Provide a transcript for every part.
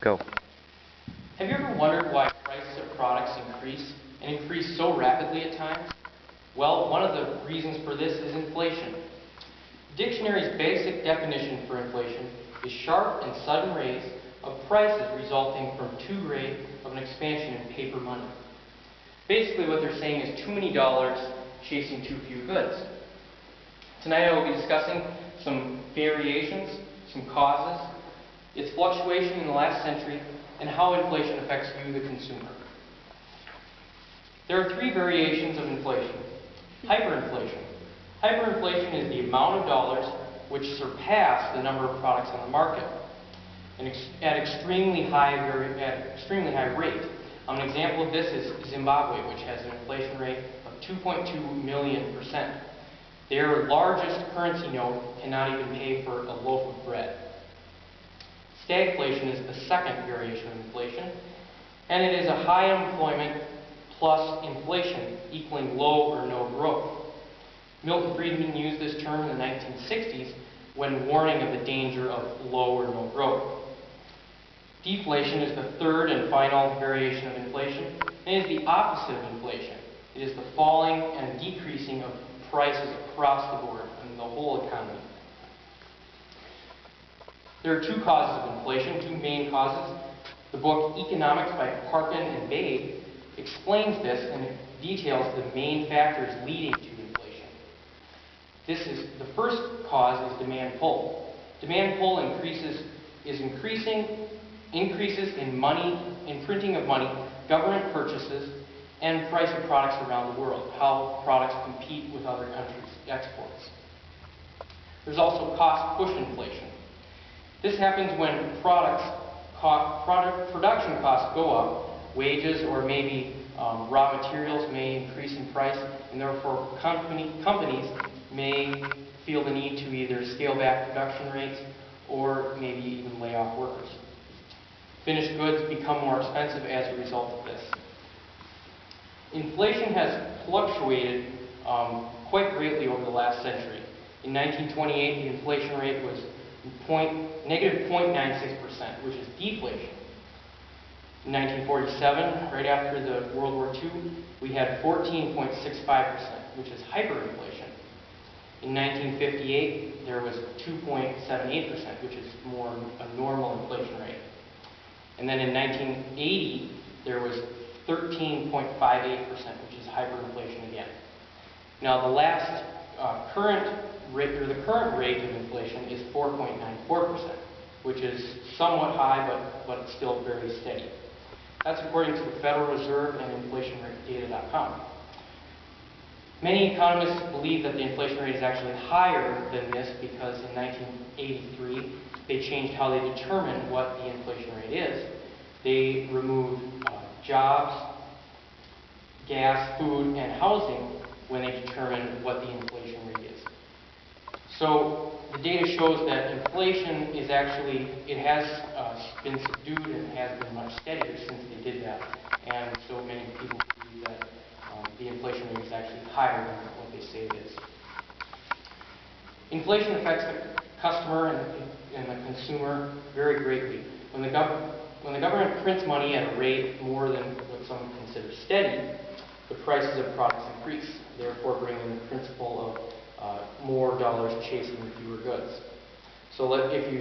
Go. Have you ever wondered why prices of products increase, and increase so rapidly at times? Well, one of the reasons for this is inflation. The dictionary's basic definition for inflation is sharp and sudden raise of prices resulting from too great of an expansion in paper money. Basically what they're saying is too many dollars chasing too few goods. Tonight I will be discussing some variations, some causes, its fluctuation in the last century, and how inflation affects you, the consumer. There are three variations of inflation. Hyperinflation. Hyperinflation is the amount of dollars which surpass the number of products on the market and at extremely high rate. An example of this is Zimbabwe, which has an inflation rate of 2.2 million%. Their largest currency note cannot even pay for a loaf of bread. Stagflation is the second variation of inflation, and it is a high unemployment plus inflation equaling low or no growth. Milton Friedman used this term in the 1960s when warning of the danger of low or no growth. Deflation is the third and final variation of inflation, and is the opposite of inflation. It is the falling and decreasing of prices across the board in the whole economy. There are two causes of inflation, two main causes. The book Economics by Parkin and Babe explains this and details the main factors leading to inflation. The first cause is demand pull. Demand pull increases in money, in printing of money, government purchases, and price of products around the world, how products compete with other countries' exports. There's also cost push inflation. This happens when production costs go up, wages or maybe raw materials may increase in price, and therefore companies may feel the need to either scale back production rates or maybe even lay off workers. Finished goods become more expensive as a result of this. Inflation has fluctuated quite greatly over the last century. In 1928, the inflation rate was negative 0.96%, which is deflation. In 1947, right after the World War II, we had 14.65%, which is hyperinflation. In 1958, there was 2.78%, which is more a normal inflation rate. And then in 1980, there was 13.58%, which is hyperinflation again. Now the current rate of inflation is 4.94%, which is somewhat high, but still very steady. That's according to the Federal Reserve and InflationRateData.com. Many economists believe that the inflation rate is actually higher than this because in 1983 they changed how they determine what the inflation rate is. They removed jobs, gas, food, and housing when they determine what the inflation rate is. So the data shows that inflation is actually, it has been subdued and has been much steadier since they did that. And so many people believe that the inflation rate is actually higher than what they say it is. Inflation affects the customer and the consumer very greatly. When the government prints money at a rate more than what some consider steady, the prices of products increase, therefore bringing the principle of more dollars chasing fewer goods. So let's say you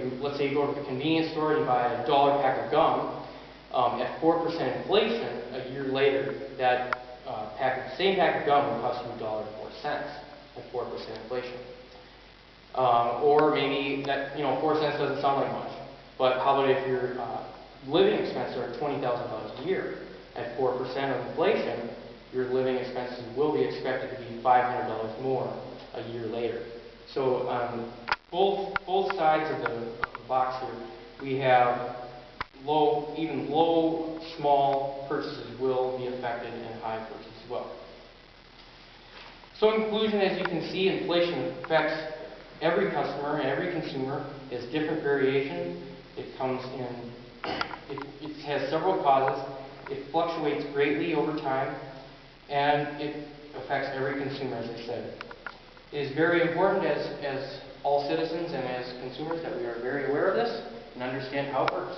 go to the convenience store and you buy a $1 pack of gum, at 4% inflation, a year later, that same pack of gum will cost you $1.04 at 4% inflation. Or maybe that 4 cents doesn't sound like much, but how about if your living expenses are $20,000 a year? At 4% of inflation, your living expenses will be expected to be $500 more a year later. So both sides of the box here, we have even low, small purchases will be affected and high purchases as well. So in conclusion, as you can see, inflation affects every customer and every consumer. It has different variations. It has several causes. It fluctuates greatly over time, and it affects every consumer, as I said. It is very important as all citizens and as consumers that we are very aware of this and understand how it works.